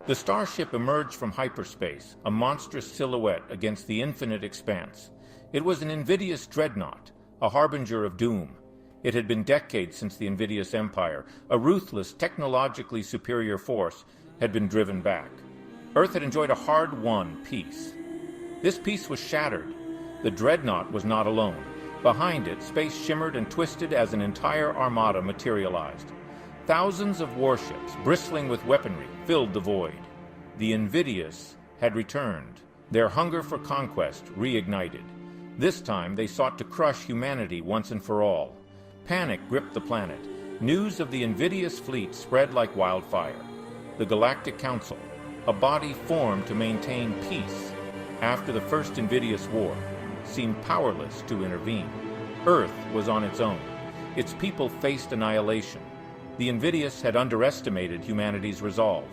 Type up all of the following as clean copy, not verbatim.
The starship emerged from hyperspace, a monstrous silhouette against the infinite expanse. It was an invidious dreadnought, a harbinger of doom. It had been decades since the invidious empire, a ruthless, technologically superior force, had been driven back. Earth had enjoyed a hard-won peace. This peace was shattered. The dreadnought was not alone. Behind it, space shimmered and twisted as an entire armada materialized. Thousands of warships, bristling with weaponry, filled the void. The invidious had returned, their hunger for conquest reignited. This time they sought to crush humanity once and for all. Panic gripped the planet. News of the invidious fleet spread like wildfire. The Galactic Council, a body formed to maintain peace after the first invidious war, seemed powerless to intervene. Earth was on its own. Its people faced annihilation. The invidious had underestimated humanity's resolve.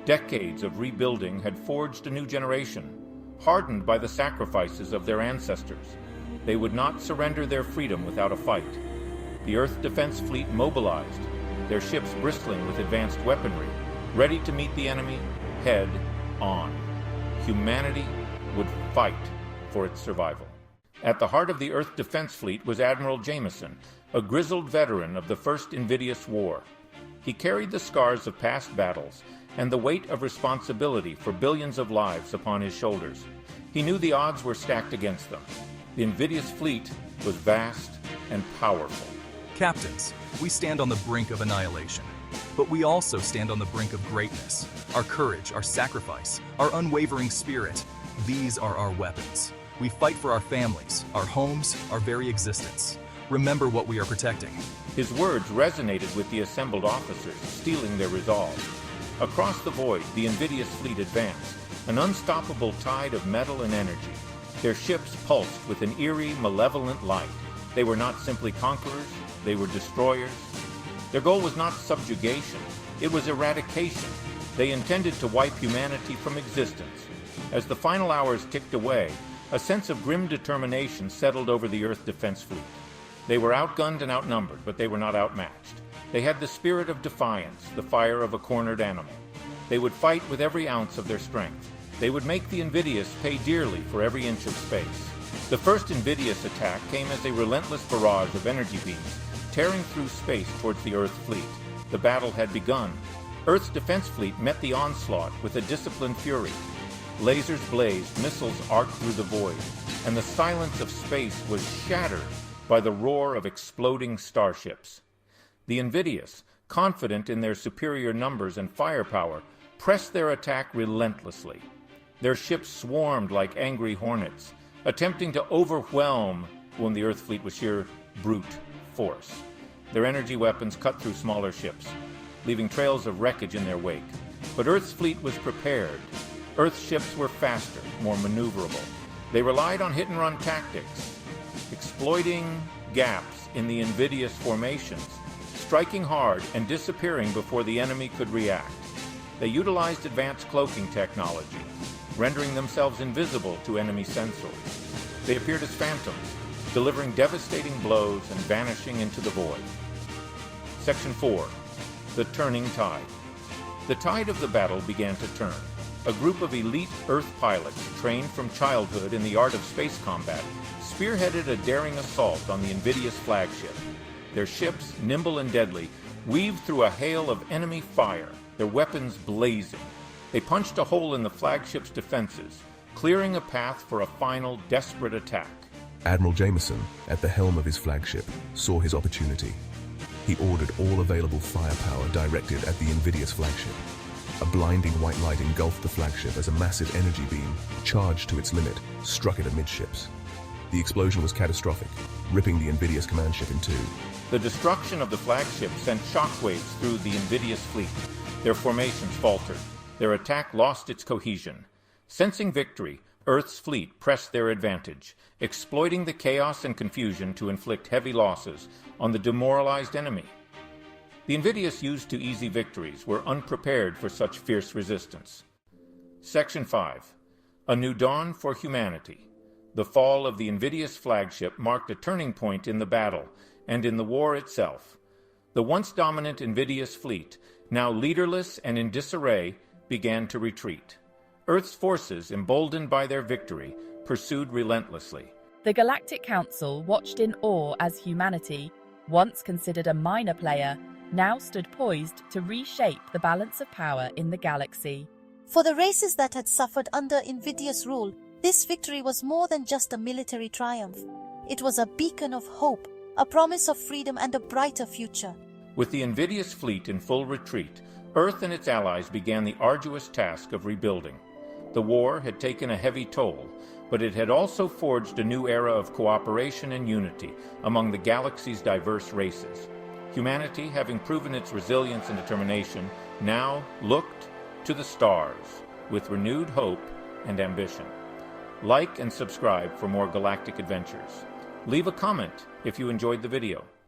Decades of rebuilding had forged a new generation, hardened by the sacrifices of their ancestors. They would not surrender their freedom without a fight. The Earth Defense Fleet mobilized, their ships bristling with advanced weaponry, ready to meet the enemy head on. Humanity would fight for its survival. At the heart of the Earth Defense Fleet was Admiral Jameson, a grizzled veteran of the First Invidious War. He carried the scars of past battles and the weight of responsibility for billions of lives upon his shoulders. He knew the odds were stacked against them. The invidious fleet was vast and powerful. Captains, we stand on the brink of annihilation, but we also stand on the brink of greatness. Our courage, our sacrifice, our unwavering spirit, these are our weapons. We fight for our families, our homes, our very existence. Remember what we are protecting. His words resonated with the assembled officers, steeling their resolve. Across the void, the invidious fleet advanced, an unstoppable tide of metal and energy. Their ships pulsed with an eerie, malevolent light. They were not simply conquerors, they were destroyers. Their goal was not subjugation, it was eradication. They intended to wipe humanity from existence. As the final hours ticked away, a sense of grim determination settled over the Earth Defense Fleet. They were outgunned and outnumbered, but they were not outmatched. They had the spirit of defiance, the fire of a cornered animal. They would fight with every ounce of their strength. They would make the invidious pay dearly for every inch of space. The first invidious attack came as a relentless barrage of energy beams, tearing through space towards the Earth fleet. The battle had begun. Earth's defense fleet met the onslaught with a disciplined fury. Lasers blazed, missiles arced through the void, and the silence of space was shattered by the roar of exploding starships. The invidious, confident in their superior numbers and firepower, pressed their attack relentlessly. Their ships swarmed like angry hornets, attempting to overwhelm when the Earth fleet was sheer brute force. Their energy weapons cut through smaller ships, leaving trails of wreckage in their wake. But Earth's fleet was prepared. Earth's ships were faster, more maneuverable. They relied on hit-and-run tactics, exploiting gaps in the invidious formations, striking hard and disappearing before the enemy could react. They utilized advanced cloaking technology, rendering themselves invisible to enemy sensors. They appeared as phantoms, delivering devastating blows and vanishing into the void. Section 4. The Turning Tide. The tide of the battle began to turn. A group of elite Earth pilots, trained from childhood in the art of space combat, spearheaded a daring assault on the invidious flagship. Their ships, nimble and deadly, weaved through a hail of enemy fire, their weapons blazing. They punched a hole in the flagship's defenses, clearing a path for a final, desperate attack. Admiral Jameson, at the helm of his flagship, saw his opportunity. He ordered all available firepower directed at the invidious flagship. A blinding white light engulfed the flagship as a massive energy beam, charged to its limit, struck it amidships. The explosion was catastrophic, ripping the invidious command ship in two. The destruction of the flagship sent shockwaves through the invidious fleet. Their formations faltered. Their attack lost its cohesion. Sensing victory, Earth's fleet pressed their advantage, exploiting the chaos and confusion to inflict heavy losses on the demoralized enemy. The invidious used to easy victories were unprepared for such fierce resistance. Section 5. A New Dawn for Humanity. The fall of the invidious flagship marked a turning point in the battle and in the war itself. The once dominant invidious fleet, now leaderless and in disarray, began to retreat. Earth's forces, emboldened by their victory, pursued relentlessly. The Galactic Council watched in awe as humanity, once considered a minor player, now stood poised to reshape the balance of power in the galaxy. For the races that had suffered under invidious rule, this victory was more than just a military triumph. It was a beacon of hope, a promise of freedom and a brighter future. With the invidious fleet in full retreat, Earth and its allies began the arduous task of rebuilding. The war had taken a heavy toll, but it had also forged a new era of cooperation and unity among the galaxy's diverse races. Humanity, having proven its resilience and determination, now looked to the stars with renewed hope and ambition. Like and subscribe for more galactic adventures. Leave a comment if you enjoyed the video.